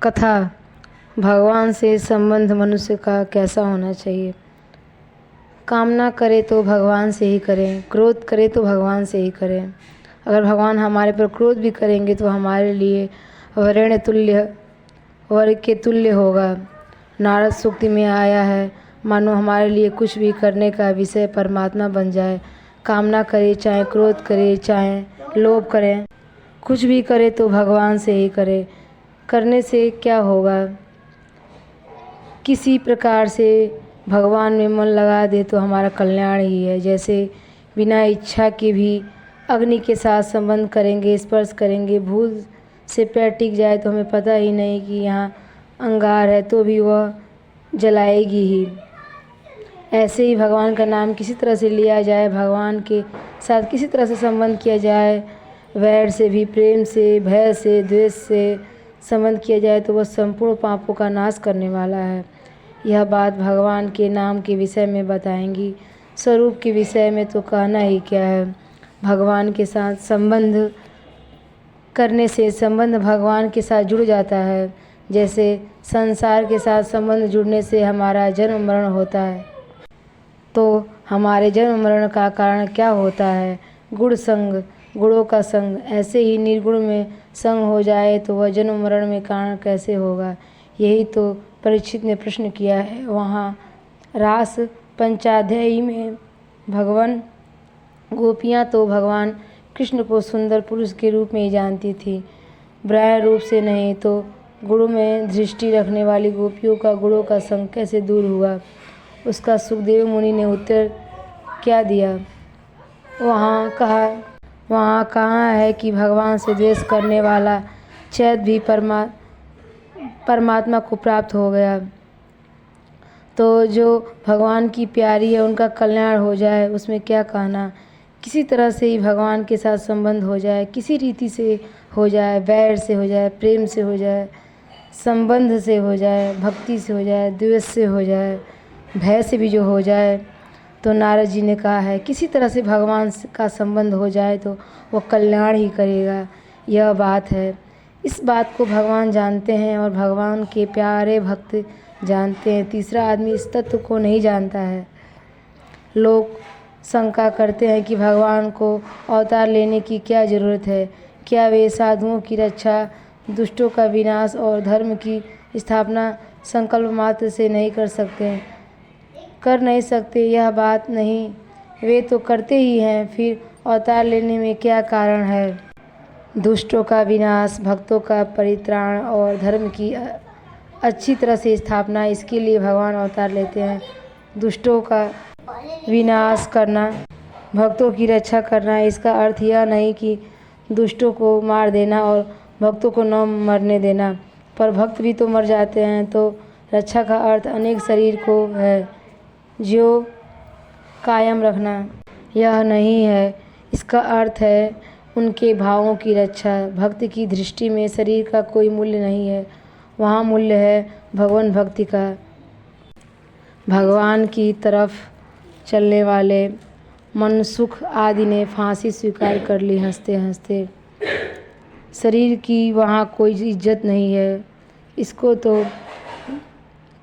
कथा। भगवान से संबंध मनुष्य का कैसा होना चाहिए। कामना करे तो भगवान से ही करें, क्रोध करे तो भगवान से ही करें। अगर भगवान हमारे पर क्रोध भी करेंगे तो हमारे लिए वर्ण तुल्य वर के तुल्य होगा। नारद सूक्ति में आया है, मानो हमारे लिए कुछ भी करने का विषय परमात्मा बन जाए। कामना करे, चाहे क्रोध करे, चाहे लोभ करें, कुछ भी करे तो भगवान से ही करे। करने से क्या होगा, किसी प्रकार से भगवान में मन लगा दे तो हमारा कल्याण ही है। जैसे बिना इच्छा के भी अग्नि के साथ संबंध करेंगे, स्पर्श करेंगे, भूल से पैर टिक जाए तो हमें पता ही नहीं कि यहाँ अंगार है तो भी वह जलाएगी ही। ऐसे ही भगवान का नाम किसी तरह से लिया जाए, भगवान के साथ किसी तरह से संबंध किया जाए, वैर से भी, प्रेम से, भय से, द्वेष से संबंध किया जाए तो वह संपूर्ण पापों का नाश करने वाला है। यह बात भगवान के नाम के विषय में बताएंगी। स्वरूप के विषय में तो कहना ही क्या है। भगवान के साथ संबंध करने से संबंध भगवान के साथ जुड़ जाता है। जैसे संसार के साथ संबंध जुड़ने से हमारा जन्म मरण होता है, तो हमारे जन्म मरण का कारण क्या होता है, गुण संग, गुणों का संग। ऐसे ही निर्गुण में संग हो जाए तो वह जन्म मरण में कारण कैसे होगा। यही तो परीक्षित ने प्रश्न किया है। वहाँ रास पंचाध्यायी में भगवान गोपियाँ तो भगवान कृष्ण को सुंदर पुरुष के रूप में ही जानती थी, ब्राह्य रूप से नहीं। तो गुणों में दृष्टि रखने वाली गोपियों का गुणों का संग कैसे दूर हुआ, उसका सुखदेव मुनि ने उत्तर क्या दिया। वहाँ कहाँ है कि भगवान से द्वेष करने वाला चैत भी परमात्मा को प्राप्त हो गया। तो जो भगवान की प्यारी है उनका कल्याण हो जाए, उसमें क्या कहना। किसी तरह से ही भगवान के साथ संबंध हो जाए, किसी रीति से हो जाए, वैर से हो जाए, प्रेम से हो जाए, संबंध से हो जाए, भक्ति से हो जाए, द्वेष से हो जाए, भय से भी जो हो जाए। तो नारद जी ने कहा है किसी तरह से भगवान का संबंध हो जाए तो वो कल्याण ही करेगा। यह बात है। इस बात को भगवान जानते हैं और भगवान के प्यारे भक्त जानते हैं। तीसरा आदमी इस तत्व को नहीं जानता है। लोग शंका करते हैं कि भगवान को अवतार लेने की क्या ज़रूरत है। क्या वे साधुओं की रक्षा, दुष्टों का विनाश और धर्म की स्थापना संकल्प मात्र से नहीं कर नहीं सकते। यह बात नहीं, वे तो करते ही हैं। फिर अवतार लेने में क्या कारण है। दुष्टों का विनाश, भक्तों का परित्राण और धर्म की अच्छी तरह से स्थापना, इसके लिए भगवान अवतार लेते हैं। दुष्टों का विनाश करना, भक्तों की रक्षा करना, इसका अर्थ यह नहीं कि दुष्टों को मार देना और भक्तों को न मरने देना। पर भक्त भी तो मर जाते हैं। तो रक्षा का अर्थ अनेक शरीर को है जो कायम रखना, यह नहीं है। इसका अर्थ है उनके भावों की रक्षा। भक्त की दृष्टि में शरीर का कोई मूल्य नहीं है, वहाँ मूल्य है भगवान भक्ति का। भगवान की तरफ चलने वाले मनसुख आदि ने फांसी स्वीकार कर ली हंसते हंसते। शरीर की वहाँ कोई इज्जत नहीं है। इसको तो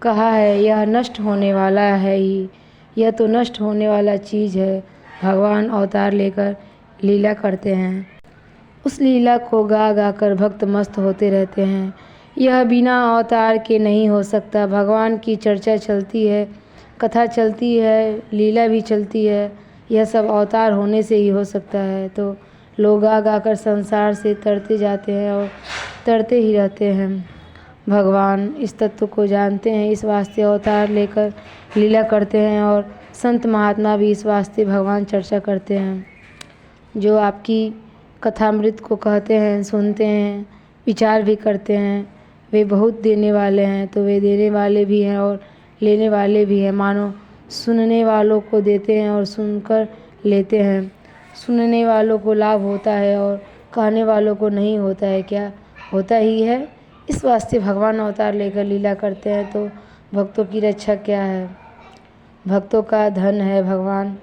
कहा है यह नष्ट होने वाला है ही, यह तो नष्ट होने वाला चीज़ है। भगवान अवतार लेकर लीला करते हैं, उस लीला को गा गा कर भक्त मस्त होते रहते हैं। यह बिना अवतार के नहीं हो सकता। भगवान की चर्चा चलती है, कथा चलती है, लीला भी चलती है, यह सब अवतार होने से ही हो सकता है। तो लोग गा गा कर संसार से तरते जाते हैं और तरते ही रहते हैं। भगवान इस तत्व को जानते हैं, इस वास्ते अवतार लेकर लीला करते हैं। और संत महात्मा भी इस वास्ते भगवान चर्चा करते हैं। जो आपकी कथामृत को कहते हैं, सुनते हैं, विचार भी करते हैं, वे बहुत देने वाले हैं। तो वे देने वाले भी हैं और लेने वाले भी हैं। मानो सुनने वालों को देते हैं और सुनकर लेते हैं। सुनने वालों को लाभ होता है और कहने वालों को नहीं होता है। क्या होता ही है। इस वास्ते भगवान अवतार लेकर लीला करते हैं। तो भक्तों की रक्षा क्या है, भक्तों का धन है भगवान।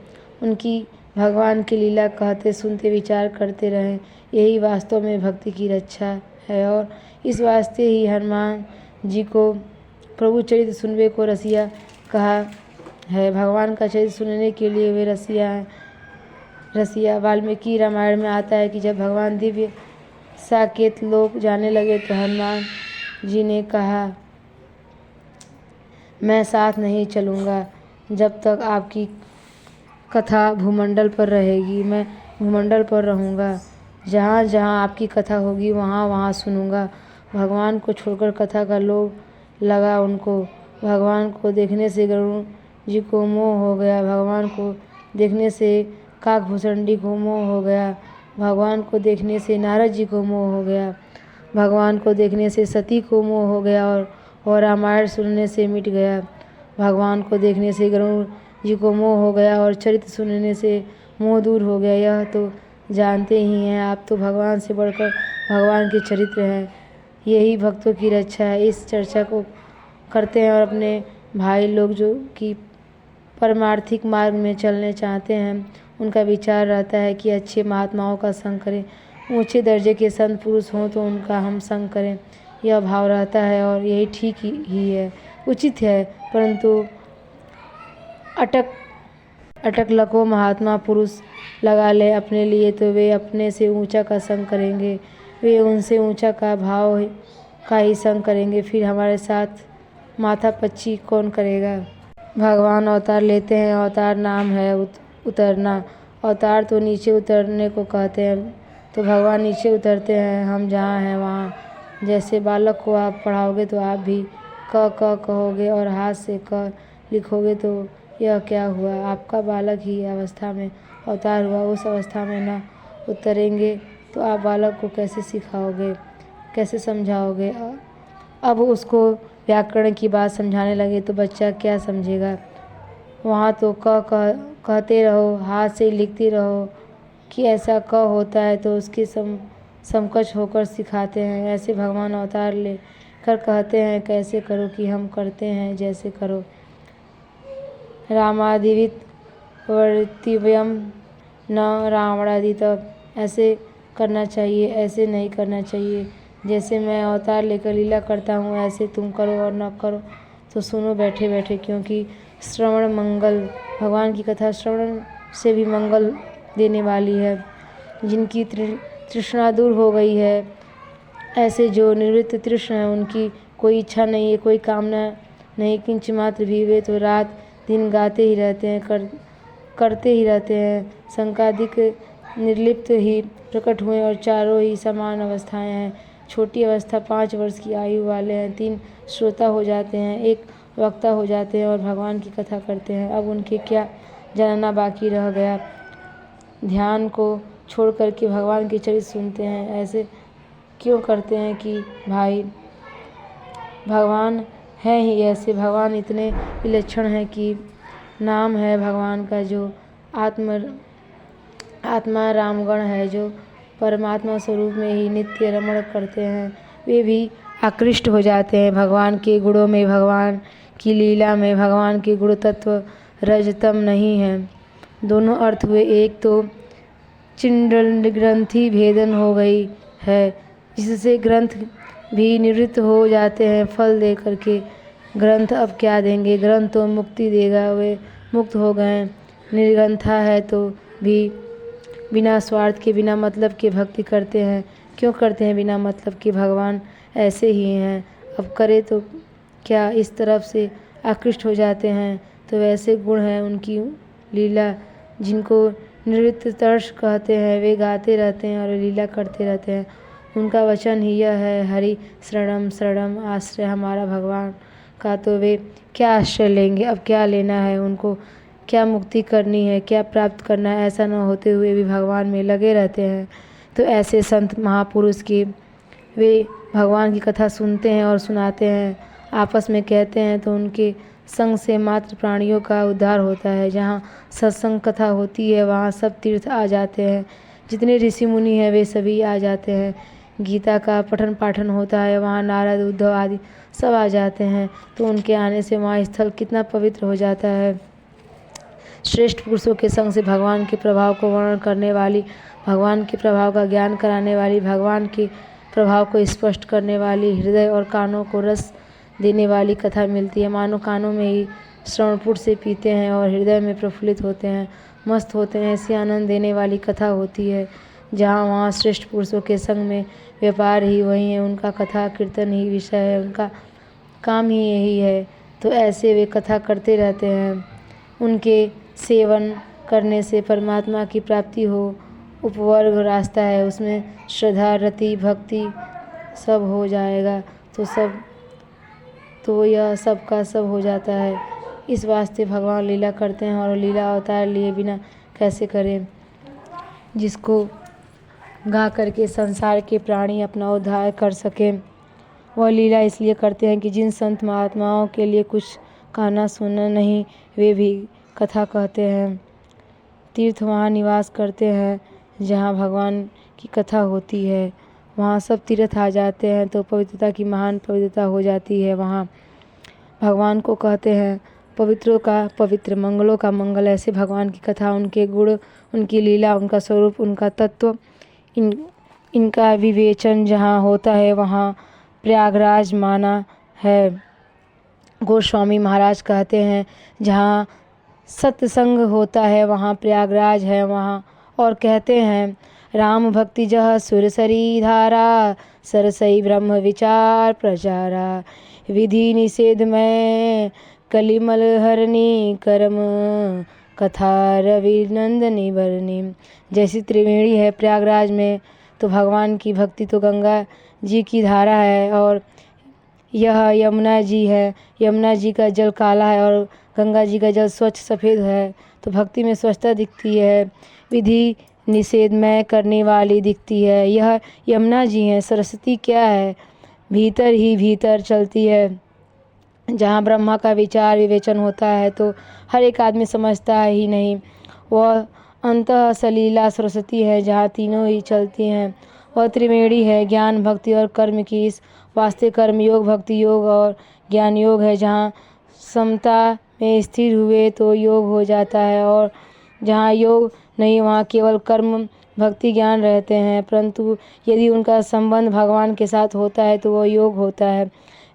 उनकी भगवान की लीला कहते सुनते विचार करते रहें, यही वास्तव में भक्ति की रक्षा है। और इस वास्ते ही हनुमान जी को प्रभु चरित्र सुनवे को रसिया कहा है। भगवान का चरित्र सुनने के लिए वे रसिया हैं। रसिया वाल्मीकि रामायण में आता है कि जब भगवान दिव्य साकेत लोक जाने लगे तो हनुमान जी ने कहा, मैं साथ नहीं चलूँगा जब तक आपकी कथा भूमंडल पर रहेगी। मैं भूमंडल पर रहूँगा, जहाँ जहाँ आपकी कथा होगी वहाँ वहाँ सुनूँगा। भगवान को छोड़कर कथा का लोभ लगा उनको। भगवान को देखने से गरुड़ जी को मोह हो गया। भगवान को देखने से काकभूषणी को मोह हो गया। भगवान को देखने से नारद जी को मोह हो गया। भगवान को देखने से सती को मोह हो गया और रामायण सुनने से मिट गया। भगवान को देखने से गरुड़ जी को मोह हो गया और चरित्र सुनने से मोह दूर हो गया। यह तो जानते ही हैं आप, तो भगवान से बढ़कर भगवान के चरित्र हैं। यही भक्तों की रक्षा है। इस चर्चा को करते हैं और अपने भाई लोग जो कि परमार्थिक मार्ग में चलने चाहते हैं, उनका विचार रहता है कि अच्छे महात्माओं का संग करें, ऊंचे दर्जे के संत पुरुष हों तो उनका हम संग करें। यह भाव रहता है और यही ठीक ही है, उचित है। परंतु अटक लको महात्मा पुरुष लगा ले अपने लिए, तो वे अपने से ऊंचा का संग करेंगे, वे उनसे ऊंचा का भाव का ही संग करेंगे। फिर हमारे साथ माथा पच्ची कौन करेगा। भगवान अवतार लेते हैं। अवतार नाम है उतरना। अवतार तो नीचे उतरने को कहते हैं, तो भगवान नीचे उतरते हैं। हम जहाँ हैं वहाँ। जैसे बालक को आप पढ़ाओगे तो आप भी क कहोगे और हाथ से क लिखोगे, तो यह क्या हुआ, आपका बालक ही अवस्था में अवतार हुआ। उस अवस्था में न उतरेंगे तो आप बालक को कैसे सिखाओगे, कैसे समझाओगे। अब उसको व्याकरण की बात समझाने लगे तो बच्चा क्या समझेगा। वहाँ तो कहते रहो, हाथ से लिखते रहो कि ऐसा क होता है, तो उसके समकक्ष होकर सिखाते हैं। ऐसे भगवान अवतार ले कर कहते हैं कैसे करो कि हम करते हैं जैसे करो। रामादिवित वर्तिव्यम न रावणादित। ऐसे करना चाहिए, ऐसे नहीं करना चाहिए। जैसे मैं अवतार लेकर लीला करता हूँ ऐसे तुम करो और न करो तो सुनो बैठे बैठे, क्योंकि श्रवण मंगल, भगवान की कथा श्रवण से भी मंगल देने वाली है। जिनकी तृष्णा दूर हो गई है, ऐसे जो निवृत्त तृष्ण है, उनकी कोई इच्छा नहीं है, कोई कामना नहीं किंच मात्र भी, वे तो रात दिन गाते ही रहते हैं, करते ही रहते हैं। शंकादिक निर्लिप्त ही प्रकट हुए और चारों ही समान अवस्थाएं हैं। छोटी अवस्था 5 वर्ष की आयु वाले हैं, 3 श्रोता हो जाते हैं, 1 वक्ता हो जाते हैं और भगवान की कथा करते हैं। अब उनके क्या जानना बाकी रह गया। ध्यान को छोड़ करके भगवान के चरित्र सुनते हैं। ऐसे क्यों करते हैं कि भाई भगवान है ही ऐसे। भगवान इतने विलक्षण हैं कि नाम है भगवान का जो आत्मा रामगण है, जो परमात्मा स्वरूप में ही नित्य रमण करते हैं, वे भी आकृष्ट हो जाते हैं भगवान के गुणों में, भगवान की लीला में। भगवान के गुण तत्व रजतम नहीं है। दोनों अर्थ हुए। एक तो चिंडल ग्रंथि भेदन हो गई है, जिससे ग्रंथ भी निवृत्त हो जाते हैं फल दे करके। ग्रंथ अब क्या देंगे, ग्रंथ तो मुक्ति देगा, वे मुक्त हो गए। निर्ग्रंथा है तो भी बिना स्वार्थ के, बिना मतलब के भक्ति करते हैं। क्यों करते हैं बिना मतलब के, भगवान ऐसे ही हैं। अब करे तो क्या, इस तरफ से आकृष्ट हो जाते हैं। तो वैसे गुण हैं उनकी लीला, जिनको नृत्य तर्ष कहते हैं, वे गाते रहते हैं और लीला करते रहते हैं। उनका वचन ही यह है, हरि शरणम शरणम, आश्रय हमारा भगवान का। तो वे क्या आश्रय लेंगे, अब क्या लेना है उनको, क्या मुक्ति करनी है, क्या प्राप्त करना है, ऐसा न होते हुए भी भगवान में लगे रहते हैं। तो ऐसे संत महापुरुष की वे भगवान की कथा सुनते हैं और सुनाते हैं, आपस में कहते हैं, तो उनके संग से मात्र प्राणियों का उद्धार होता है। जहाँ सत्संग कथा होती है वहाँ सब तीर्थ आ जाते हैं, जितने ऋषि मुनि हैं वे सभी आ जाते हैं। गीता का पठन पाठन होता है, वहाँ नारद उद्धव आदि सब आ जाते हैं। तो उनके आने से वहाँ स्थल कितना पवित्र हो जाता है। श्रेष्ठ पुरुषों के संग से भगवान के प्रभाव को वर्णन करने वाली, भगवान के प्रभाव का ज्ञान कराने वाली, भगवान के प्रभाव को स्पष्ट करने वाली, हृदय और कानों को रस देने वाली कथा मिलती है। मानो कानों में ही श्रवणपुट से पीते हैं और हृदय में प्रफुल्लित होते हैं, मस्त होते हैं। ऐसी आनंद देने वाली कथा होती है। जहाँ वहाँ श्रेष्ठ पुरुषों के संग में व्यापार ही वही है, उनका कथा कीर्तन ही विषय है, उनका काम ही यही है। तो ऐसे वे कथा करते रहते हैं। उनके सेवन करने से परमात्मा की प्राप्ति हो, उपवर्ग रास्ता है, उसमें श्रद्धा, रति, भक्ति सब हो जाएगा। तो यह सब का सब हो जाता है। इस वास्ते भगवान लीला करते हैं, और लीला अवतार लिए बिना कैसे करें। जिसको गा करके संसार के प्राणी अपना उद्धार कर सकें, वह लीला इसलिए करते हैं कि जिन संत महात्माओं के लिए कुछ कहना सुनना नहीं, वे भी कथा कहते हैं। तीर्थ वहाँ निवास करते हैं जहाँ भगवान की कथा होती है, वहाँ सब तीर्थ आ जाते हैं, तो पवित्रता की महान पवित्रता हो जाती है। वहाँ भगवान को कहते हैं पवित्रों का पवित्र, मंगलों का मंगल। ऐसे भगवान की कथा, उनके गुण, उनकी लीला, उनका स्वरूप, उनका तत्व, इनका विवेचन जहाँ होता है वहाँ प्रयागराज माना है। गोस्वामी महाराज कहते हैं जहाँ सत्संग होता है वहाँ प्रयागराज है वहाँ। और कहते हैं राम भक्ति जह सुरसरी धारा, सरसई ब्रह्म विचार प्रचारा, विधि निषेध में कलिमल हरणी, कर्म कथा रवि नंदनी भरनी। जैसी त्रिवेणी है प्रयागराज में, तो भगवान की भक्ति तो गंगा जी की धारा है, और यह यमुना जी है। यमुना जी का जल काला है और गंगा जी का जल स्वच्छ सफ़ेद है, तो भक्ति में स्वच्छता दिखती है। विधि निषेधमय करने वाली दिखती है। यह यमुना जी है। सरस्वती क्या है? भीतर ही भीतर चलती है। जहाँ ब्रह्मा का विचार विवेचन होता है तो हर एक आदमी समझता ही नहीं, वह अंतः सलीला सरस्वती है जहाँ तीनों ही चलती हैं। वह त्रिवेणी है, ज्ञान भक्ति और कर्म की। इस वास्ते कर्म योग, भक्ति योग और ज्ञान योग है। जहाँ समता में स्थिर हुए तो योग हो जाता है, और जहाँ योग नहीं वहाँ केवल कर्म भक्ति ज्ञान रहते हैं। परंतु यदि उनका संबंध भगवान के साथ होता है तो वह योग होता है।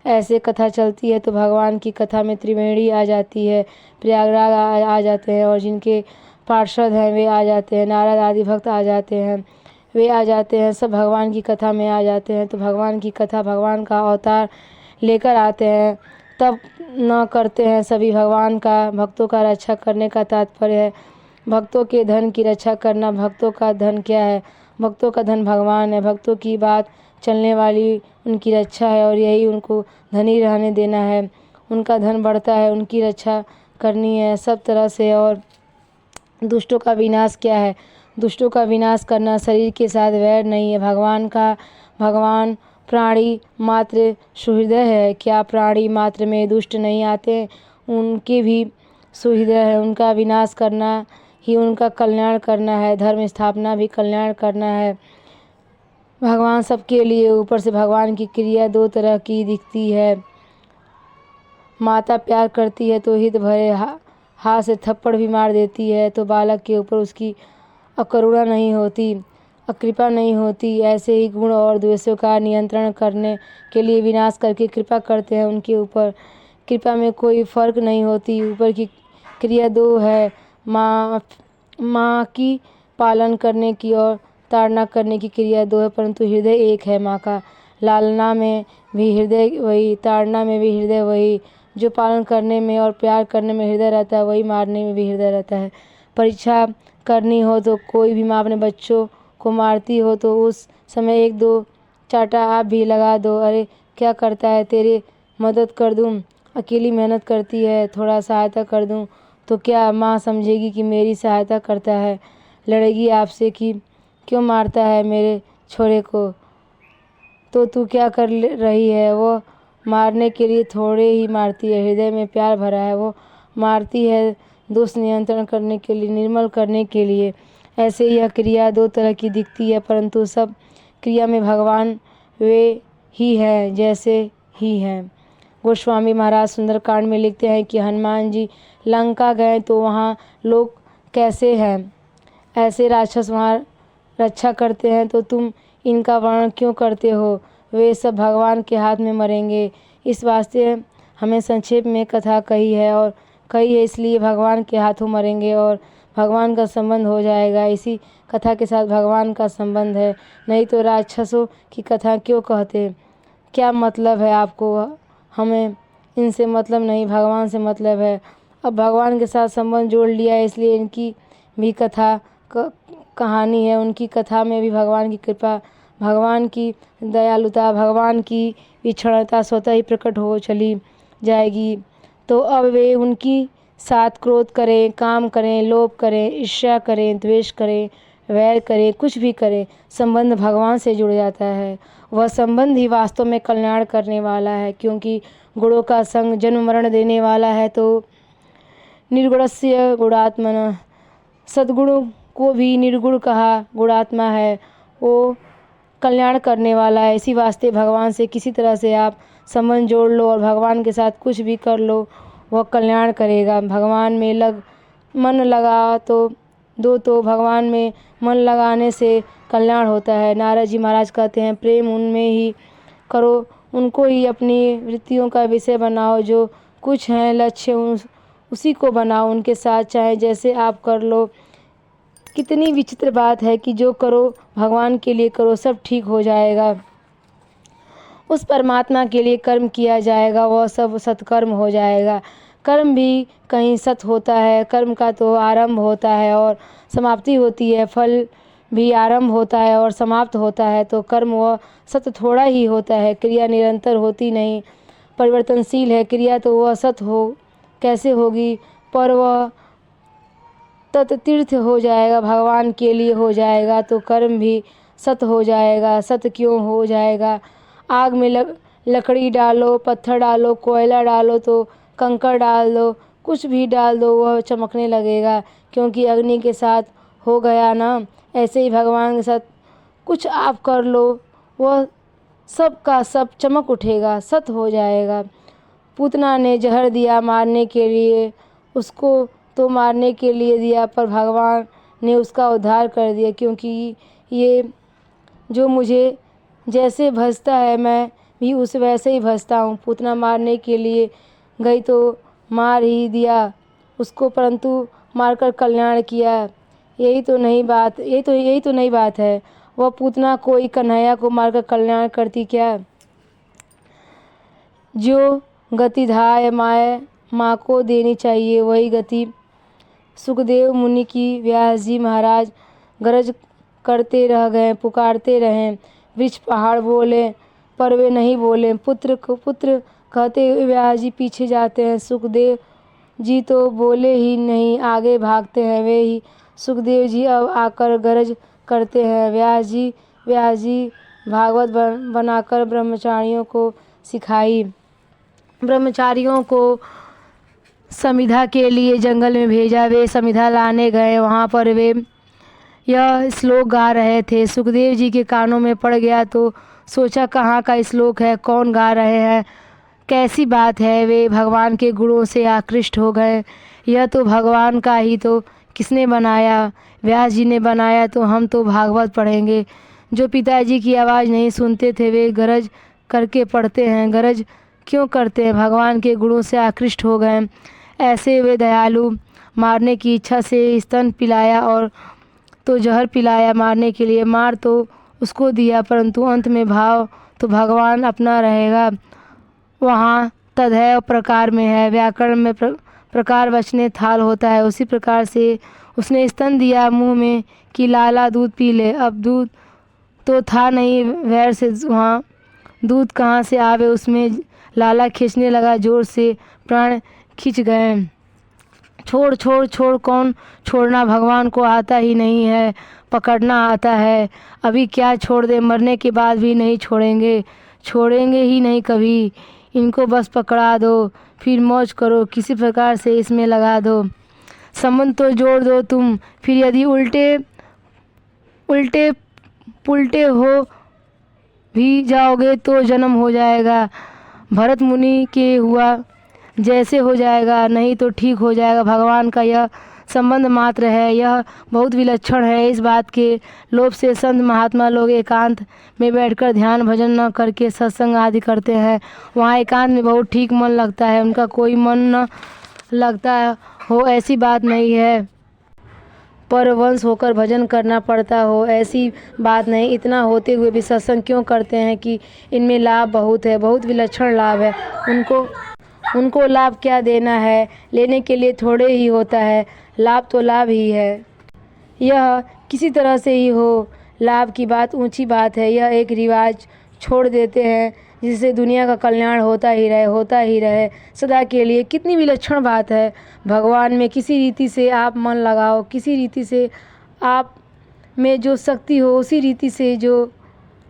ऐसे कथा चलती है तो भगवान की कथा में त्रिवेणी आ जाती है, प्रयागराज आ जाते हैं, और जिनके पार्षद हैं वे आ जाते हैं, नारद आदि भक्त आ जाते हैं, वे आ जाते हैं, सब भगवान की कथा में आ जाते हैं। तो भगवान की कथा भगवान का अवतार लेकर आते हैं, तब न करते हैं सभी भगवान का, भक्तों का रक्षा करने का तात्पर्य है। भक्तों के धन की रक्षा करना। भक्तों का धन क्या है? भक्तों का धन भगवान है। भक्तों की बात चलने वाली उनकी रक्षा है, और यही उनको धनी रहने देना है। उनका धन बढ़ता है, उनकी रक्षा करनी है सब तरह से। और दुष्टों का विनाश क्या है? दुष्टों का विनाश करना। शरीर के साथ वैर नहीं है। भगवान प्राणी मात्र सुहृदय है। क्या प्राणी मात्र में दुष्ट नहीं आते? उनके भी सुहृदय है। उनका विनाश करना ही उनका कल्याण करना है। धर्म स्थापना भी कल्याण करना है। भगवान सबके लिए। ऊपर से भगवान की क्रिया दो तरह की दिखती है। माता प्यार करती है तो हित भरे हाथ से थप्पड़ भी मार देती है, तो बालक के ऊपर उसकी अकरुणा नहीं होती, अकृपा नहीं होती। ऐसे ही गुण और द्वेषों का नियंत्रण करने के लिए विनाश करके कृपा करते हैं उनके ऊपर। कृपा में कोई फर्क नहीं होती। ऊपर की क्रिया दो है, माँ की पालन करने की और ताड़ना करने की क्रिया दो है, परंतु हृदय एक है माँ का। लालना में भी हृदय वही, ताड़ना में भी हृदय वही। जो पालन करने में और प्यार करने में हृदय रहता है, वही मारने में भी हृदय रहता है। परीक्षा करनी हो तो कोई भी माँ अपने बच्चों को मारती हो तो उस समय एक दो चाटा आप भी लगा दो। अरे क्या करता है, तेरे मदद कर दूँ, अकेली मेहनत करती है, थोड़ा सहायता कर दूँ तो क्या माँ समझेगी कि मेरी सहायता करता है? लड़ेगी आपसे कि क्यों मारता है मेरे छोरे को, तो तू क्या कर रही है? वो मारने के लिए थोड़े ही मारती है, हृदय में प्यार भरा है। वो मारती है दोष नियंत्रण करने के लिए, निर्मल करने के लिए। ऐसे यह क्रिया दो तरह की दिखती है, परंतु सब क्रिया में भगवान वे ही हैं जैसे ही हैं। गोस्वामी महाराज सुंदरकांड में लिखते हैं कि हनुमान जी लंका गए तो वहाँ लोग कैसे हैं? ऐसे राक्षस वहाँ रक्षा करते हैं, तो तुम इनका वर्णन क्यों करते हो? वे सब भगवान के हाथ में मरेंगे। इस वास्ते हमें संक्षेप में कथा कही है, और कही है इसलिए भगवान के हाथों मरेंगे और भगवान का संबंध हो जाएगा। इसी कथा के साथ भगवान का संबंध है, नहीं तो राक्षसों की कथा क्यों कहते? क्या मतलब है आपको? हमें इनसे मतलब नहीं, भगवान से मतलब है। अब भगवान के साथ संबंध जोड़ लिया है, इसलिए इनकी भी कथा कहानी है। उनकी कथा में भी भगवान की कृपा, भगवान की दयालुता, भगवान की विचक्षणता स्वतः ही प्रकट हो चली जाएगी। तो अब वे उनकी साथ क्रोध करें, काम करें, लोभ करें, ईर्ष्या करें, द्वेष करें, वैर करें, कुछ भी करें, संबंध भगवान से जुड़ जाता है। वह संबंध ही वास्तव में कल्याण करने वाला है, क्योंकि गुणों का संग जन्म मरण देने वाला है। तो निर्गुणस्य गुणात्मनः, सद्गुणों को भी निर्गुण कहा गुणात्मा है, वो कल्याण करने वाला है। इसी वास्ते भगवान से किसी तरह से आप संबंध जोड़ लो और भगवान के साथ कुछ भी कर लो, वह कल्याण करेगा। भगवान में मन लगा तो भगवान में मन लगाने से कल्याण होता है। नारद जी महाराज कहते हैं, प्रेम उनमें ही करो, उनको ही अपनी वृत्तियों का विषय बनाओ, जो कुछ हैं लक्ष्य उसी को बनाओ, उनके साथ चाहे जैसे आप कर लो। कितनी विचित्र बात है कि जो करो भगवान के लिए करो, सब ठीक हो जाएगा। उस परमात्मा के लिए कर्म किया जाएगा, वह सब सत्कर्म हो जाएगा। कर्म भी कहीं सत होता है, कर्म का तो आरंभ होता है और समाप्ति होती है, फल भी आरंभ होता है और समाप्त होता है। तो कर्म वह सत थोड़ा ही होता है, क्रिया निरंतर होती नहीं, परिवर्तनशील है। क्रिया तो वह सत हो कैसे होगी, पर वह तत्तीर्थ हो जाएगा, भगवान के लिए हो जाएगा, तो कर्म भी सत हो जाएगा। सत क्यों हो जाएगा? आग में लकड़ी डालो, पत्थर डालो, कोयला डालो, तो कंकड़ डाल दो, कुछ भी डाल दो, वह चमकने लगेगा, क्योंकि अग्नि के साथ हो गया ना। ऐसे ही भगवान के साथ कुछ आप कर लो, वह सब का सब चमक उठेगा, सत हो जाएगा। पूतना ने जहर दिया मारने के लिए, उसको तो मारने के लिए दिया, पर भगवान ने उसका उद्धार कर दिया, क्योंकि ये जो मुझे जैसे भजता है मैं भी उस वैसे ही भजता हूँ। पूतना मारने के लिए गई तो मार ही दिया उसको, परंतु मारकर कल्याण किया। यही तो नई बात है। वह पूतना कोई कन्हैया को मारकर कल्याण करती क्या? जो गति धाय माँ को देनी चाहिए, वही गति सुखदेव मुनि की व्यास जी महाराज गरज करते रह गए, पुकारते रहें। वृक्ष पहाड़ बोले, पर वे नहीं बोले। पुत्र कहते हुए व्यास जी पीछे जाते हैं। सुखदेव जी तो बोले ही नहीं, आगे भागते हैं। वे ही सुखदेव जी अब आकर गरज करते हैं। व्यास जी भागवत बनाकर ब्रह्मचारियों को सिखाई। ब्रह्मचारियों को समिधा के लिए जंगल में भेजा। वे समिधा लाने गए, वहाँ पर वे यह श्लोक गा रहे थे। सुखदेव जी के कानों में पड़ गया तो सोचा कहाँ का श्लोक है, कौन गा रहे हैं, कैसी बात है। वे भगवान के गुणों से आकृष्ट हो गए। यह तो भगवान का ही तो किसने बनाया? व्यास जी ने बनाया, तो हम तो भागवत पढ़ेंगे। जो पिताजी की आवाज़ नहीं सुनते थे वे गरज करके पढ़ते हैं। गरज क्यों करते हैं? भगवान के गुणों से आकृष्ट हो गए। ऐसे वे दयालु मारने की इच्छा से स्तन पिलाया और तो जहर पिलाया मारने के लिए। मार तो उसको दिया, परंतु अंत में भाव तो भगवान अपना रहेगा। वहाँ तदैव प्रकार में है, व्याकरण में प्रकार वचने थाल होता है। उसी प्रकार से उसने स्तन दिया मुंह में कि लाला दूध पी ले। अब दूध तो था नहीं, वैर से वहाँ दूध कहाँ से आवे, उसमें लाला खींचने लगा जोर से, प्राण खिंच गए। छोड़ कौन छोड़ना, भगवान को आता ही नहीं है, पकड़ना आता है। अभी क्या छोड़ दे, मरने के बाद भी नहीं छोड़ेंगे ही नहीं कभी। इनको बस पकड़ा दो, फिर मौज करो, किसी प्रकार से इसमें लगा दो। संबंध तो जोड़ दो तुम, फिर यदि उल्टे पुल्टे हो भी जाओगे तो जन्म हो जाएगा। भरत मुनि के हुआ जैसे हो जाएगा, नहीं तो ठीक हो जाएगा। भगवान का यह संबंध मात्र है। यह बहुत विलक्षण है। इस बात के लोभ से संत महात्मा लोग एकांत में बैठकर ध्यान भजन न करके सत्संग आदि करते हैं। वहाँ एकांत में बहुत ठीक मन लगता है। उनका कोई मन न लगता हो ऐसी बात नहीं है, पर वंश होकर भजन करना पड़ता हो ऐसी बात नहीं। इतना होते हुए भी सत्संग क्यों करते हैं कि इनमें लाभ बहुत है, बहुत विलक्षण लाभ है। उनको लाभ क्या देना है, लेने के लिए थोड़े ही होता है। लाभ तो लाभ ही है। यह किसी तरह से ही हो, लाभ की बात ऊंची बात है। यह एक रिवाज छोड़ देते हैं जिससे दुनिया का कल्याण होता ही रहे सदा के लिए। कितनी विलक्षण बात है। भगवान में किसी रीति से आप मन लगाओ, किसी रीति से आप में जो शक्ति हो, उसी रीति से जो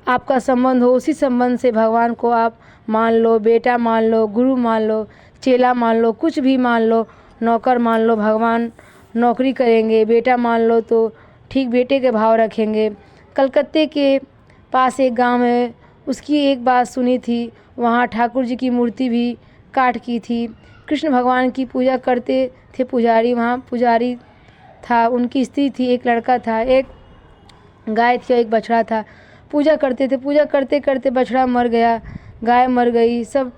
आपका संबंध हो, उसी संबंध से भगवान को आप मान लो। बेटा मान लो, गुरु मान लो, चेला मान लो, कुछ भी मान लो, नौकर मान लो। भगवान नौकरी करेंगे, बेटा मान लो तो ठीक बेटे के भाव रखेंगे। कलकत्ते के पास एक गांव है, उसकी एक बात सुनी थी। वहाँ ठाकुर जी की मूर्ति भी काठ की थी। कृष्ण भगवान की पूजा करते थे पुजारी। वहाँ पुजारी था, उनकी स्त्री थी, एक लड़का था, एक गाय थी और एक बछड़ा था। पूजा करते थे। पूजा करते करते बछड़ा मर गया, गाय मर गई। सब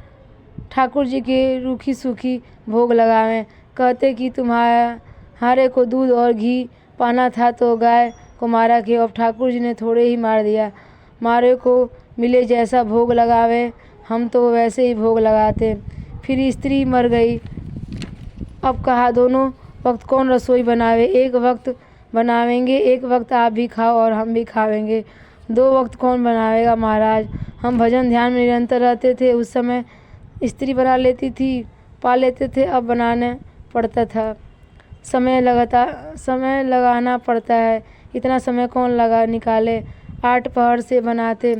ठाकुर जी के रूखी सूखी भोग लगावें। कहते कि तुम्हारे को दूध और घी पाना था तो गाय को मारा क्यों। अब ठाकुर जी ने थोड़े ही मार दिया। मारे को मिले जैसा भोग लगावे, हम तो वैसे ही भोग लगाते। फिर स्त्री मर गई। अब कहा दोनों वक्त कौन रसोई बनावे। एक वक्त बनावेंगे, एक वक्त आप भी खाओ और हम भी खावेंगे। 2 वक्त कौन बनावेगा महाराज। हम भजन ध्यान में निरंतर रहते थे। उस समय स्त्री बना लेती थी, पा लेते थे। अब बनाने पड़ता था, समय लगाना पड़ता है। इतना समय कौन निकाले। 8 पहर से बनाते,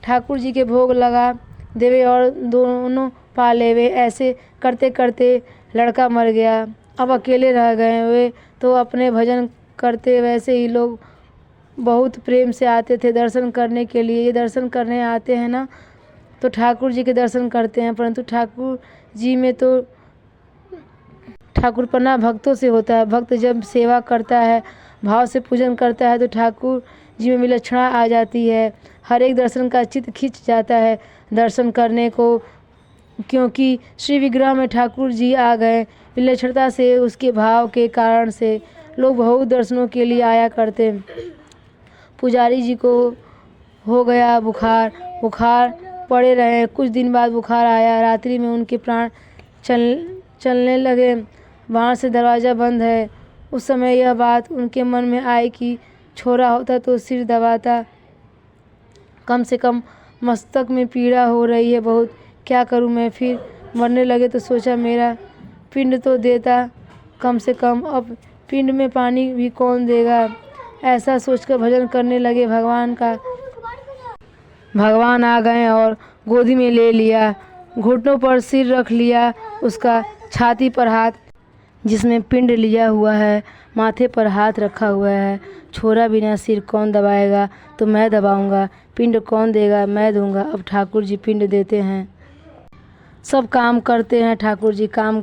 ठाकुर जी के भोग लगा देवे और दोनों पा लेवे। ऐसे करते करते लड़का मर गया। अब अकेले रह गए वे तो अपने भजन करते। वैसे ही लोग बहुत प्रेम से आते थे दर्शन करने के लिए। ये दर्शन करने आते हैं ना तो ठाकुर जी के दर्शन करते हैं, परंतु ठाकुर जी में तो ठाकुरपना भक्तों से होता है। भक्त जब सेवा करता है, भाव से पूजन करता है तो ठाकुर जी में विलक्षणता आ जाती है। हर एक दर्शन का चित्त खिंच जाता है दर्शन करने को, क्योंकि श्री विग्रह में ठाकुर जी आ गए। विलक्षणता से, उसके भाव के कारण से लोग बहुत दर्शनों के लिए आया करते। पुजारी जी को हो गया बुखार पड़े रहे। कुछ दिन बाद बुखार आया। रात्रि में उनके प्राण चलने लगे। वहाँ से दरवाज़ा बंद है। उस समय यह बात उनके मन में आई कि छोरा होता तो सिर दबाता, कम से कम मस्तक में पीड़ा हो रही है बहुत, क्या करूं मैं। फिर मरने लगे तो सोचा मेरा पिंड तो देता कम से कम, अब पिंड में पानी भी कौन देगा। ऐसा सोचकर भजन करने लगे। भगवान आ गए और गोदी में ले लिया, घुटनों पर सिर रख लिया, उसका छाती पर हाथ जिसमें पिंड लिया हुआ है, माथे पर हाथ रखा हुआ है। छोरा बिना सिर कौन दबाएगा, तो मैं दबाऊंगा। पिंड कौन देगा, मैं दूंगा। अब ठाकुर जी पिंड देते हैं, सब काम करते हैं। ठाकुर जी काम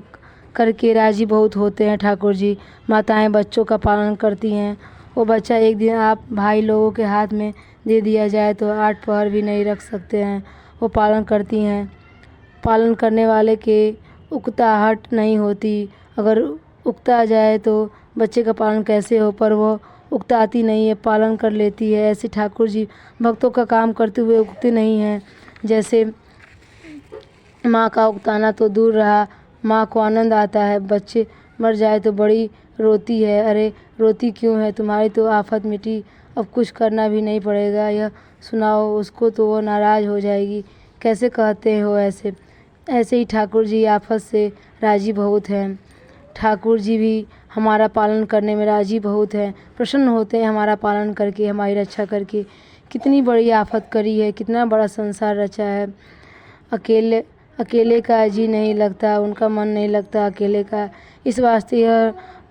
करके राजी बहुत होते हैं। ठाकुर जी माताएं बच्चों का पालन करती हैं। वो बच्चा एक दिन आप भाई लोगों के हाथ में दे दिया जाए तो 8 पहर भी नहीं रख सकते हैं। वो पालन करती हैं। पालन करने वाले के उकताहट नहीं होती। अगर उकता जाए तो बच्चे का पालन कैसे हो, पर वो उकताती नहीं है, पालन कर लेती है। ऐसे ठाकुर जी भक्तों का काम करते हुए उकते नहीं हैं। जैसे माँ का उकताना तो दूर रहा, माँ को आनंद आता है। बच्चे मर जाए तो बड़ी रोती है, अरे रोती क्यों है, तुम्हारी तो आफत मिटी, अब कुछ करना भी नहीं पड़ेगा, यह सुनाओ उसको तो वो नाराज़ हो जाएगी। कैसे कहते हो ऐसे। ऐसे ही ठाकुर जी आफत से राजी बहुत हैं। ठाकुर जी भी हमारा पालन करने में राजी बहुत हैं, प्रसन्न होते हैं हमारा पालन करके, हमारी रक्षा करके। कितनी बड़ी आफत करी है, कितना बड़ा संसार रचा है। अकेले का जी नहीं लगता, उनका मन नहीं लगता अकेले का। इस वास्ते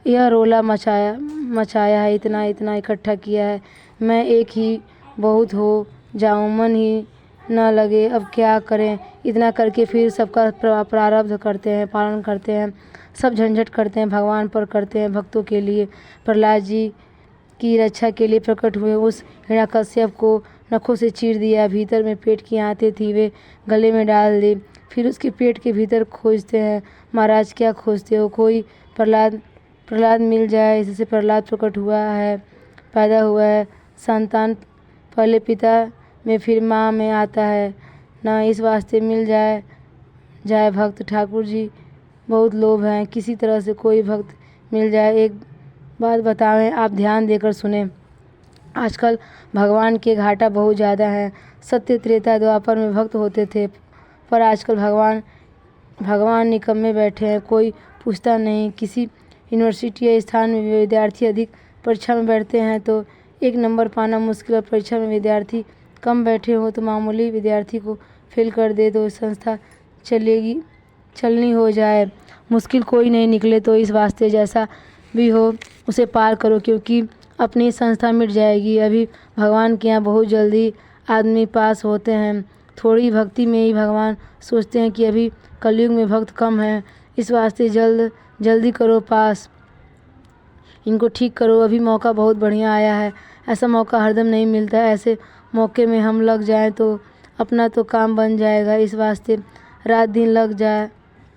यह रोला मचाया है, इतना इकट्ठा किया है। मैं एक ही बहुत हो जाऊं, मन ही न लगे, अब क्या करें। इतना करके फिर सबका प्रारब्ध करते हैं, पालन करते हैं, सब झंझट करते हैं, भगवान पर करते हैं, भक्तों के लिए। प्रहलाद जी की रक्षा के लिए प्रकट हुए, उस हिरण्यकश्यप को नखों से चीर दिया, भीतर में पेट की आंतें थी वे गले में डाल दी। फिर उसके पेट के भीतर खोजते हैं, महाराज क्या खोजते हो, कोई प्रहलाद मिल जाए, इससे प्रहलाद प्रकट हुआ है, पैदा हुआ है। संतान पहले पिता में फिर माँ में आता है ना, इस वास्ते मिल जाए भक्त। ठाकुर जी बहुत लोभ हैं, किसी तरह से कोई भक्त मिल जाए। एक बात बतावें, आप ध्यान देकर सुने। आजकल भगवान के घाटा बहुत ज़्यादा है। सत्य त्रेता द्वापर में भक्त होते थे, पर आजकल भगवान निकम्मे बैठे हैं, कोई पूछता नहीं। किसी यूनिवर्सिटी या स्थान में विद्यार्थी अधिक परीक्षा में बैठते हैं तो 1 नंबर पाना मुश्किल, और परीक्षा में विद्यार्थी कम बैठे हो तो मामूली विद्यार्थी को फेल कर दे तो संस्था चलनी हो जाए, मुश्किल कोई नहीं निकले। तो इस वास्ते जैसा भी हो उसे पार करो, क्योंकि अपनी संस्था मिट जाएगी। अभी भगवान के यहाँ बहुत जल्दी आदमी पास होते हैं, थोड़ी भक्ति में ही भगवान सोचते हैं कि अभी कलयुग में भक्त कम हैं, इस वास्ते जल्दी करो पास, इनको ठीक करो। अभी मौका बहुत बढ़िया आया है, ऐसा मौका हरदम नहीं मिलता है। ऐसे मौके में हम लग जाएं तो अपना तो काम बन जाएगा। इस वास्ते रात दिन लग जाए,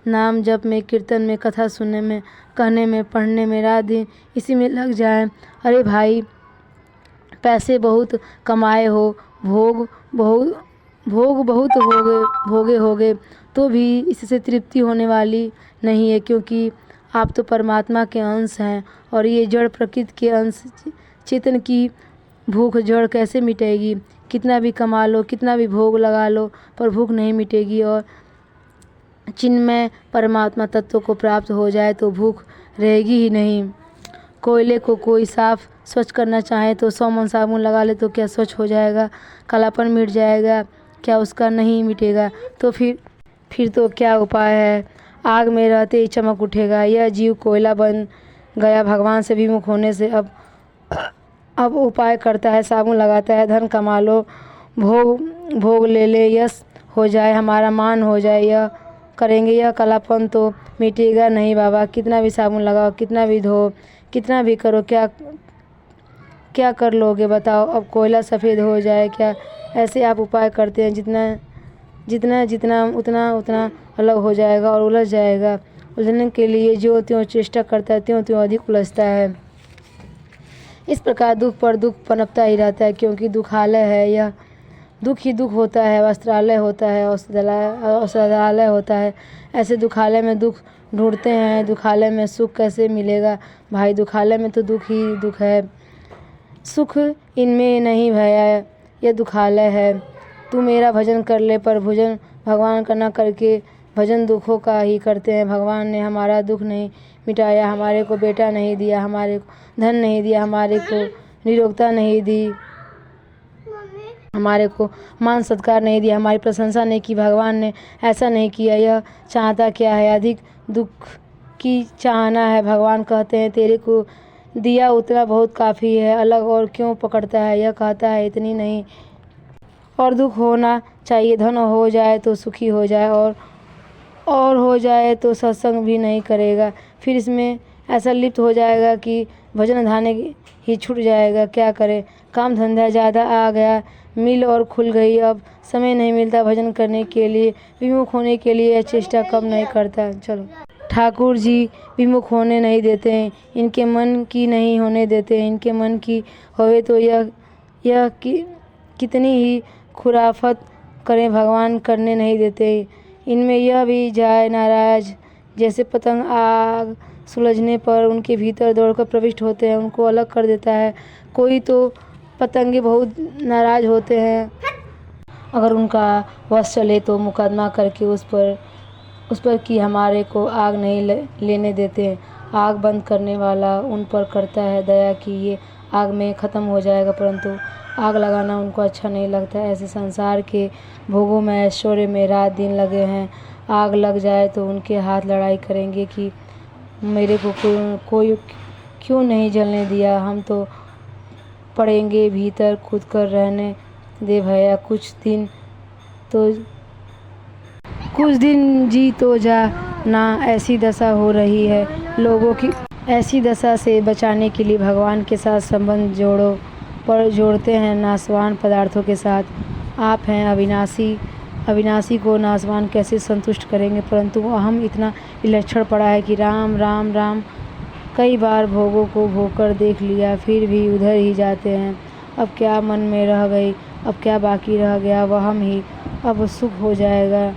नाम जप में, कीर्तन में, कथा सुनने में, कहने में, पढ़ने में, रात दिन इसी में लग जाए। अरे भाई, पैसे बहुत कमाए हो, भोग बहुत भोगे होगे तो भी इससे तृप्ति होने वाली नहीं है, क्योंकि आप तो परमात्मा के अंश हैं और ये जड़ प्रकृति के अंश। चेतन की भूख जड़ कैसे मिटेगी। कितना भी कमा लो, कितना भी भोग लगा लो, पर भूख नहीं मिटेगी। और चिन्मय परमात्मा तत्व को प्राप्त हो जाए तो भूख रहेगी ही नहीं। कोयले को कोई साफ स्वच्छ करना चाहे तो 100 मन साबुन लगा ले तो क्या स्वच्छ हो जाएगा? कालापन मिट जाएगा? क्या उसका नहीं मिटेगा? तो फिर तो क्या उपाय है? आग में रहते ही चमक उठेगा। यह जीव कोयला बन गया भगवान से विमुख होने से। अब उपाय करता है, साबुन लगाता है, धन कमा लो, भोग ले, यश हो जाए, हमारा मान हो जाए, यह करेंगे। यह कालापन तो मिटेगा नहीं बाबा। कितना भी साबुन लगाओ, कितना भी धो, कितना भी करो, क्या कर लोगे बताओ? अब कोयला सफ़ेद हो जाए क्या? ऐसे आप उपाय करते हैं, जितना उतना अलग हो जाएगा और उलझ जाएगा। उलझने के लिए जो त्यों चेष्टा करता है त्यों अधिक उलझता है। इस प्रकार दुख पर दुख पनपता ही रहता है, क्योंकि दुखालय है। यह दुख ही दुख होता है, वस्त्रालय होता है, औषधालय होता है। ऐसे दुखालय में दुख ढूंढते हैं, दुखालय में सुख कैसे मिलेगा भाई? दुखालय में तो दुख ही दुख है, सुख इनमें नहीं भैया, यह दुखालय है। तू मेरा भजन कर ले, पर भजन भगवान का न करके भजन दुखों का ही करते हैं। भगवान ने हमारा दुख नहीं मिटाया, हमारे को बेटा नहीं दिया, हमारे को धन नहीं दिया, हमारे को निरोगता नहीं दी, हमारे को मान सत्कार नहीं दिया, हमारी प्रशंसा नहीं की। भगवान ने ऐसा नहीं किया। यह चाहता क्या है? अधिक दुख की चाहना है। भगवान कहते हैं तेरे को दिया उतना बहुत काफ़ी है, अलग और क्यों पकड़ता है? यह कहता है इतनी नहीं और दुख होना चाहिए। धन हो जाए तो सुखी हो जाए, और हो जाए तो सत्संग भी नहीं करेगा, फिर इसमें ऐसा लिप्त हो जाएगा कि भजन धाने ही छूट जाएगा। क्या करे? काम धंधा ज़्यादा आ गया, मिल और खुल गई, अब समय नहीं मिलता भजन करने के लिए। विमुख होने के लिए चेष्टा कम नहीं करता। चलो, ठाकुर जी विमुख होने नहीं देते हैं, इनके मन की नहीं होने देते हैं। इनके मन की होवे तो यह कितनी ही खुराफत करें, भगवान करने नहीं देते। इनमें यह भी जाए नाराज, जैसे पतंग आग सुलझने पर उनके भीतर दौड़कर प्रविष्ट होते हैं, उनको अलग कर देता है। कोई तो पतंगे बहुत नाराज होते हैं, अगर उनका वश चले तो मुकदमा करके उस पर कि हमारे को आग नहीं लेने देते। आग बंद करने वाला उन पर करता है दया कि ये आग में ख़त्म हो जाएगा, परंतु आग लगाना उनको अच्छा नहीं लगता। ऐसे संसार के भोगों में, ऐश्वर्य में रात दिन लगे हैं। आग लग जाए तो उनके हाथ लड़ाई करेंगे कि मेरे को कोई क्यों नहीं जलने दिया, हम तो पड़ेंगे भीतर, खुद कर रहने दे भैया, कुछ दिन तो कुछ दिन जी तो जा ना, ऐसी दशा हो रही है लोगों की। ऐसी दशा से बचाने के लिए भगवान के साथ संबंध जोड़ो, पर जोड़ते हैं नाशवान पदार्थों के साथ। आप हैं अविनाशी, अविनाशी को नाशवान कैसे संतुष्ट करेंगे? परंतु हम इतना विलक्षण पड़ा है कि राम राम राम कई बार भोगों को भोग कर देख लिया, फिर भी उधर ही जाते हैं। अब क्या मन में रह गई, अब क्या बाकी रह गया? वह हम ही, अब सुख हो जाएगा।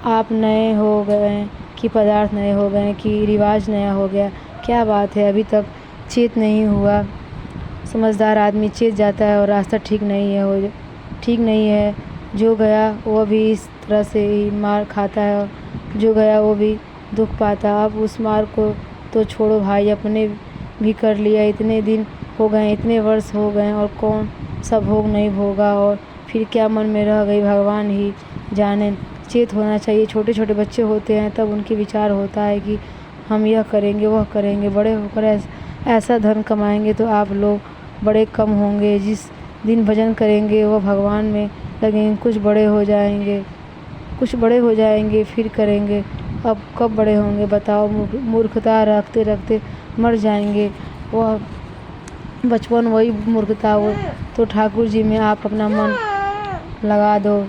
आप नए हो गए कि पदार्थ नए हो गए कि रिवाज नया हो गया? क्या बात है, अभी तक चेत नहीं हुआ। समझदार आदमी चेत जाता है और रास्ता ठीक नहीं है, ठीक नहीं है। जो गया वो भी इस तरह से ही मार खाता है, और जो गया वो भी दुख पाता। अब उस मार को तो छोड़ो भाई, अपने भी कर लिया। इतने दिन हो गए, इतने वर्ष हो गए, और कौन सा भोग नहीं भोगा, और फिर क्या मन में रह गई, भगवान ही जाने। चेत होना चाहिए। छोटे छोटे बच्चे होते हैं तब उनके विचार होता है कि हम यह करेंगे वह करेंगे, बड़े होकर ऐसा धन कमाएंगे तो आप लोग बड़े कम होंगे। जिस दिन भजन करेंगे वह भगवान में लगेंगे। कुछ बड़े हो जाएंगे, कुछ बड़े हो जाएंगे फिर करेंगे। अब कब बड़े होंगे बताओ? मूर्खता रखते रखते मर जाएंगे। वह बचपन वही मूर्खता हो। तो ठाकुर जी में आप अपना मन लगा दो,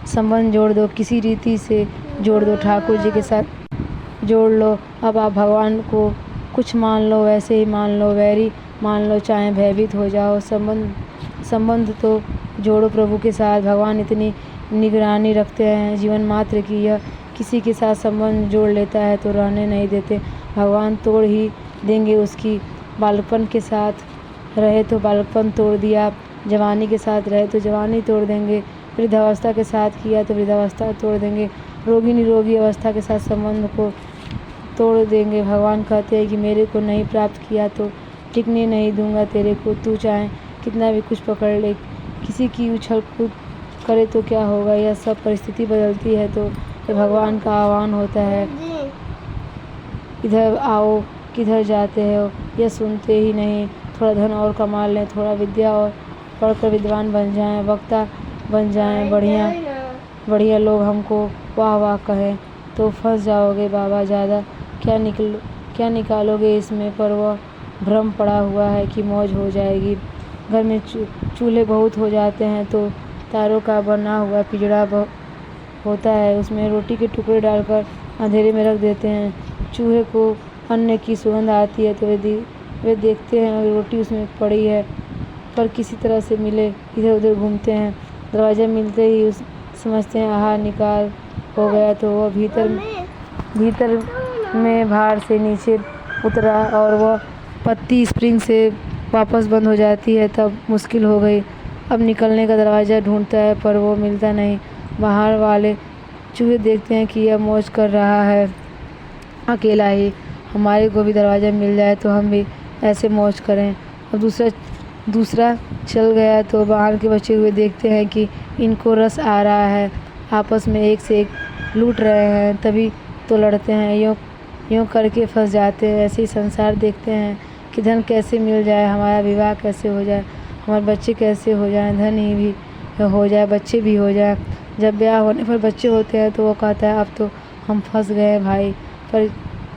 संबंध जोड़ दो, किसी रीति से जोड़ दो, ठाकुर जी के साथ जोड़ लो। अब आप भगवान को कुछ मान लो, वैसे ही मान लो, वैरी मान लो, चाहे भयभीत हो जाओ। संबंध तो जोड़ो प्रभु के साथ। भगवान इतनी निगरानी रखते हैं जीवन मात्र की, यह किसी के साथ संबंध जोड़ लेता है तो रहने नहीं देते। भगवान तोड़ ही देंगे उसकी। बालकपन के साथ रहे तो बालकपन तोड़ दिया, जवानी के साथ रहे तो जवानी तोड़ देंगे, वृद्धावस्था के साथ किया तो वृद्धावस्था तोड़ देंगे, रोगी निरोगी अवस्था के साथ संबंध को तोड़ देंगे। भगवान कहते हैं कि मेरे को नहीं प्राप्त किया तो टिकने नहीं दूंगा तेरे को। तू चाहे कितना भी कुछ पकड़ ले, किसी की उछल कूद करे तो क्या होगा? यह सब परिस्थिति बदलती है तो ये भगवान का आह्वान होता है। इधर आओ, किधर जाते हो? यह सुनते ही नहीं। थोड़ा धन और कमा लें, थोड़ा विद्या और पढ़कर विद्वान बन जाएं, वक्ता बन जाएं, बढ़िया बढ़िया लोग हमको वाह वाह कहें तो फंस जाओगे बाबा। ज़्यादा क्या निकालोगे इसमें? पर वह भ्रम पड़ा हुआ है कि मौज हो जाएगी। घर में चूल्हे बहुत हो जाते हैं तो तारों का बना हुआ पिंजड़ा होता है, उसमें रोटी के टुकड़े डालकर अंधेरे में रख देते हैं। चूहे को अन्न की सुगंध आती है तो वे देखते हैं और रोटी उसमें पड़ी है, पर किसी तरह से मिले, इधर उधर घूमते हैं। दरवाज़ा मिलते ही समझते हैं आहा निकाल हो गया, तो वह भीतर में भार से नीचे उतरा और वह पत्ती स्प्रिंग से वापस बंद हो जाती है, तब मुश्किल हो गई। अब निकलने का दरवाज़ा ढूंढता है पर वो मिलता नहीं। बाहर वाले चूहे देखते हैं कि यह मौज कर रहा है अकेला ही, हमारे को भी दरवाज़ा मिल जाए तो हम भी ऐसे मौज करें। अब दूसरा चल गया तो बाहर के बचे हुए देखते हैं कि इनको रस आ रहा है, आपस में एक से एक लूट रहे हैं, तभी तो लड़ते हैं, यूँ करके फंस जाते हैं। ऐसे ही संसार देखते हैं कि धन कैसे मिल जाए, हमारा विवाह कैसे हो जाए, हमारे बच्चे कैसे हो जाएं, धन ही भी हो जाए, बच्चे भी हो जाए। जब ब्याह होने पर बच्चे होते हैं तो वो कहता है अब तो हम फंस गए भाई, पर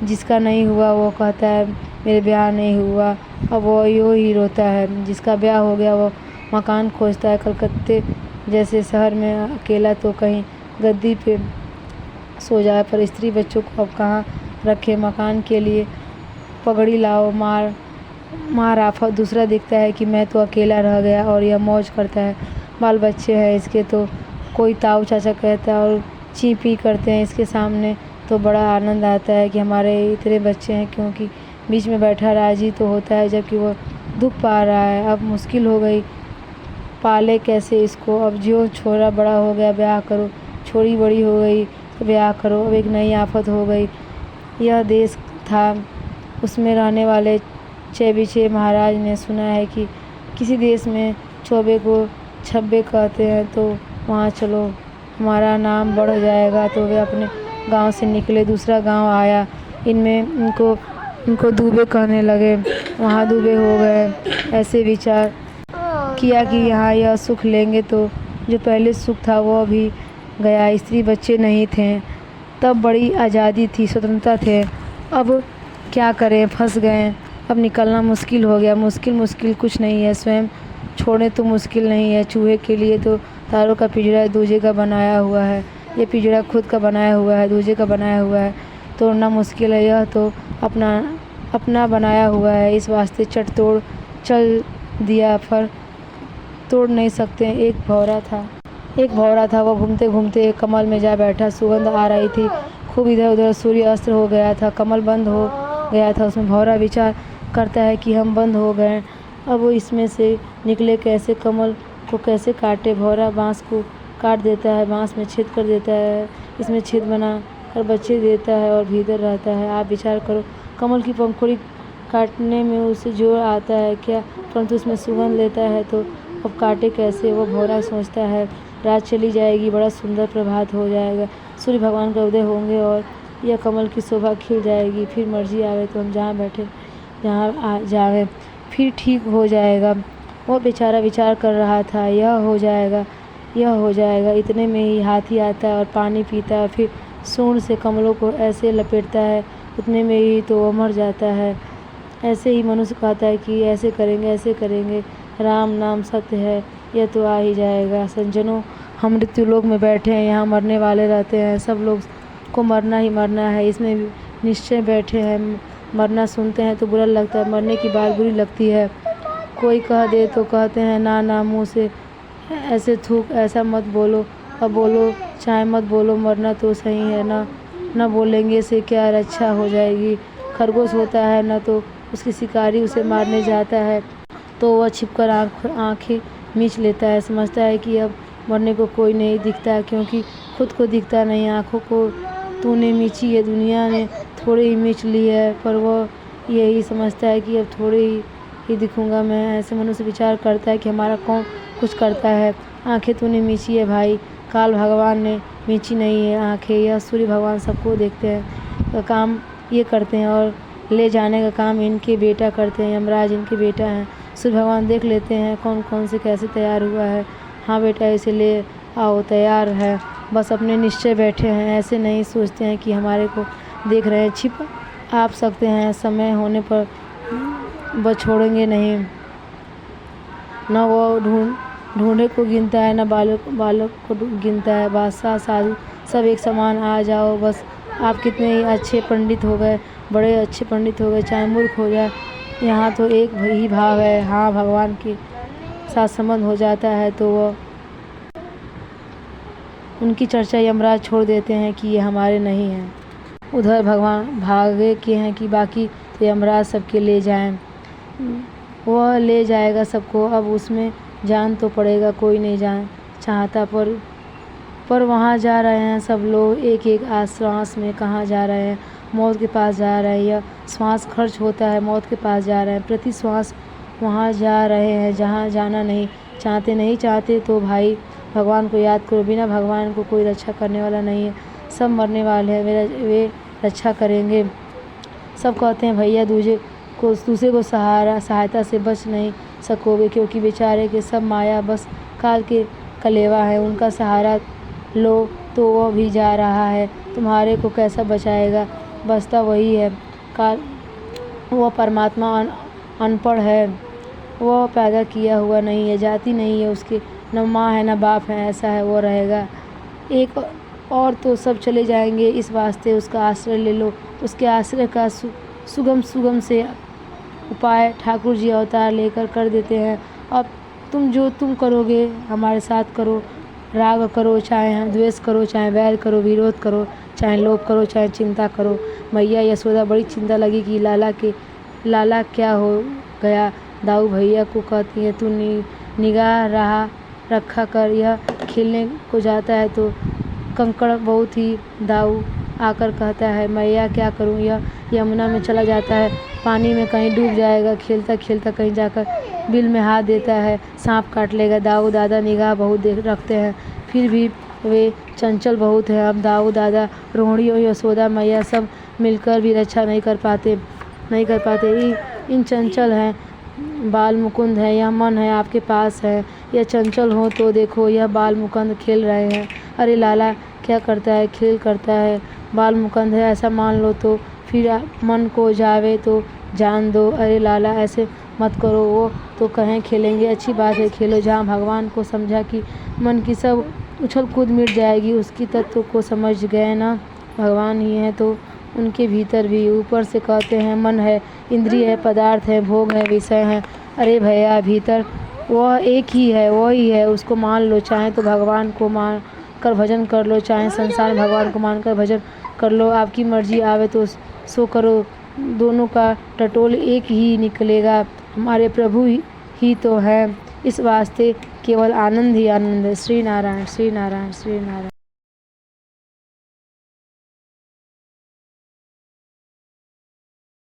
जिसका नहीं हुआ वो कहता है मेरे ब्याह नहीं हुआ। अब वो यूँ ही रोता है। जिसका ब्याह हो गया वो मकान खोजता है, कलकत्ते जैसे शहर में अकेला तो कहीं गद्दी पे सो जाए, पर स्त्री बच्चों को अब कहाँ रखे? मकान के लिए पगड़ी लाओ, मार आफत। दूसरा देखता है कि मैं तो अकेला रह गया और यह मौज करता है, बाल बच्चे हैं इसके तो कोई ताऊ चाचा कहता है और ची पी करते हैं इसके सामने, तो बड़ा आनंद आता है कि हमारे इतने बच्चे हैं, क्योंकि बीच में बैठा राजी तो होता है जबकि वो दुख पा रहा है। अब मुश्किल हो गई, पाले कैसे इसको? अब जो छोरा बड़ा हो गया ब्याह करो, छोरी बड़ी हो गई तो ब्याह करो। अब एक नई आफत हो गई। यह देश था, उसमें रहने वाले चेबिचे महाराज ने सुना है कि किसी देश में चौबे को छब्बे कहते हैं, तो वहाँ चलो हमारा नाम बढ़ जाएगा। तो वे अपने गांव से निकले, दूसरा गांव आया, इनको दूबे कहने लगे, वहाँ दूबे हो गए। ऐसे विचार किया कि यहाँ यह सुख लेंगे तो जो पहले सुख था वो अभी गया। स्त्री बच्चे नहीं थे, तब बड़ी आज़ादी थी, स्वतंत्रता थे। अब क्या करें, फंस गए। अब निकलना मुश्किल हो गया। मुश्किल कुछ नहीं है, स्वयं छोड़े तो मुश्किल नहीं है। चूहे के लिए तो तारों का पिंजरा दूजे का बनाया हुआ है। ये पिंजरा खुद का बनाया हुआ है, दूजे का बनाया हुआ है। तोड़ना मुश्किल है, यह तो अपना बनाया हुआ है। इस वास्ते चट तोड़ चल दिया, पर तोड़ नहीं सकते। एक भौरा था, वो घूमते घूमते एक कमल में जा बैठा। सुगंध आ रही थी खूब इधर उधर। सूर्य अस्त हो गया था, कमल बंद हो गया था। उसमें भौरा विचार करता है कि हम बंद हो गए, अब वो इसमें से निकले कैसे, कमल को कैसे काटे। भौरा बाँस को काट देता है, बाँस में छेद कर देता है, इसमें छेद बना कर बच्चे देता है और भीतर रहता है। आप विचार करो, कमल की पंखुड़ी काटने में उसे जोर आता है क्या, परंतु उसमें सुगंध लेता है तो अब काटे कैसे। वो भौरा सोचता है रात चली जाएगी, बड़ा सुंदर प्रभात हो जाएगा, सूर्य भगवान का उदय होंगे और यह कमल की शोभा खिल जाएगी। फिर मर्जी आवे तो हम जहाँ बैठे जहाँ आ जावे, फिर ठीक हो जाएगा। वो बेचारा विचार कर रहा था, यह हो जाएगा। इतने में ही हाथी आता है और पानी पीता है, फिर सूंड से कमलों को ऐसे लपेटता है, उतने में ही तो वो मर जाता है। ऐसे ही मनुष्य कहता है कि ऐसे करेंगे, राम नाम सत्य है, यह तो आ ही जाएगा। सज्जनों, हम मृत्यु लोक में बैठे हैं, यहाँ मरने वाले रहते हैं, सब लोग को मरना ही मरना है, इसमें भी निश्चय बैठे हैं। मरना सुनते हैं तो बुरा लगता है, मरने की बात बुरी लगती है। कोई कह दे तो कहते हैं ना मुँह से ऐसे थूक, ऐसा मत बोलो, अब बोलो चाहे मत बोलो, मरना तो सही है ना, न बोलेंगे से क्या रक्षा हो जाएगी। खरगोश होता है न तो उसकी शिकारी उसे मारने जाता है तो वह छिपकर आंखें मीच लेता है, समझता है कि अब मरने को कोई नहीं दिखता, क्योंकि खुद को दिखता नहीं। आँखों को तूने मीची है, दुनिया ने थोड़ी ही मीच ली है, पर वह यही समझता है कि अब थोड़े ही दिखूंगा मैं। ऐसे मनुष्य विचार करता है कि हमारा कौन कुछ करता है। आंखें तूने मीची है भाई, काल भगवान ने मीची नहीं है आंखें, यह सूर्य भगवान सबको देखते हैं। काम ये करते हैं और ले जाने का काम इनके बेटा करते हैं, यमराज इनके बेटा हैं। सूर्य भगवान देख लेते हैं कौन से कैसे तैयार हुआ है। हाँ बेटा, इसे ले आओ, तैयार है, बस अपने निश्चय बैठे हैं। ऐसे नहीं सोचते हैं कि हमारे को देख रहे हैं। छिप आप सकते हैं, समय होने पर बस छोड़ेंगे नहीं। न वो ढूंढे को गिनता है, न बालक को गिनता है। बादशाह साधु सब एक समान, आ जाओ बस। आप कितने ही अच्छे पंडित हो गए, बड़े अच्छे पंडित हो गए, चाहे मूर्ख हो जाए, यहाँ तो एक ही भाव है। हाँ, भगवान के साथ संबंध हो जाता है तो वो उनकी चर्चा यमराज छोड़ देते हैं कि ये हमारे नहीं हैं। उधर भगवान भागे के हैं कि बाकी तो यमराज सबके ले जाएं, वह ले जाएगा सबको। अब उसमें जान तो पड़ेगा, कोई नहीं जान चाहता, पर वहाँ जा रहे हैं सब लोग एक एक श्वास में। कहाँ जा रहे हैं? मौत के पास जा रहे हैं। यह श्वास खर्च होता है, मौत के पास जा रहे हैं। प्रति श्वास वहाँ जा रहे हैं जहाँ जाना नहीं चाहते तो भाई भगवान को याद करो। बिना भगवान को कोई रक्षा करने वाला नहीं है, सब मरने वाले हैं, वे रक्षा करेंगे। सब कहते हैं भैया दूसरे को सहायता से बच नहीं सकोगे, क्योंकि बेचारे के सब माया बस काल के कलेवा है, उनका सहारा लो तो वह भी जा रहा है, तुम्हारे को कैसा बचाएगा। बचता वही है काल, वह परमात्मा अनपढ़ है, वह पैदा किया हुआ नहीं है, जाति नहीं है उसकी, न माँ है न बाप है, ऐसा है वो रहेगा एक और तो सब चले जाएंगे। इस वास्ते उसका आश्रय ले लो। उसके आश्रय का सुगम से उपाय ठाकुर जी अवतार लेकर कर देते हैं। अब तुम करोगे हमारे साथ करो, राग करो, चाहे हम द्वेष करो, चाहे वैर करो, विरोध करो, चाहे लोभ करो, चाहे चिंता करो। मैया यशोदा बड़ी चिंता लगी कि लाला क्या हो गया। दाऊ भैया को कहती है, तू निगाह रखा कर, यह खेलने को जाता है तो कंकड़ बहुत ही। दाऊ आकर कहता है, मैया क्या करूं, यह यमुना में चला जाता है, पानी में कहीं डूब जाएगा, खेलता खेलता कहीं जाकर बिल में हाथ देता है, सांप काट लेगा। दाऊ दादा निगाह बहुत रखते हैं, फिर भी वे चंचल बहुत हैं। अब दाऊ दादा, रोहिणी और यशोदा मैया सब मिलकर भी रक्षा नहीं कर पाते। इन चंचल हैं, बाल मुकुंद है, यह मन है आपके पास है, यह चंचल हो तो देखो यह बाल मुकुंद खेल रहे हैं। अरे लाला क्या करता है, खेल करता है, बाल मुकुंद है ऐसा मान लो तो फिर मन को जावे तो जान दो। अरे लाला ऐसे मत करो, वो तो कहें खेलेंगे, अच्छी बात है खेलो। जहाँ भगवान को समझा कि मन की सब उछल कूद मिट जाएगी, उसकी तत्व को समझ गए ना भगवान ही है तो उनके भीतर भी ऊपर से कहते हैं मन है, इंद्रिय है, पदार्थ है, भोग है, विषय है। अरे भैया भीतर वह एक ही है, वो ही है, उसको मान लो। चाहे तो भगवान को मान कर भजन कर लो, चाहे संसार में भगवान को मानकर भजन कर लो, आपकी मर्जी आवे तो सो करो। दोनों का टटोल एक ही निकलेगा, हमारे प्रभु ही तो है। इस वास्ते केवल आनंद ही आनंद है। श्री नारायण श्री नारायण श्री नारायण।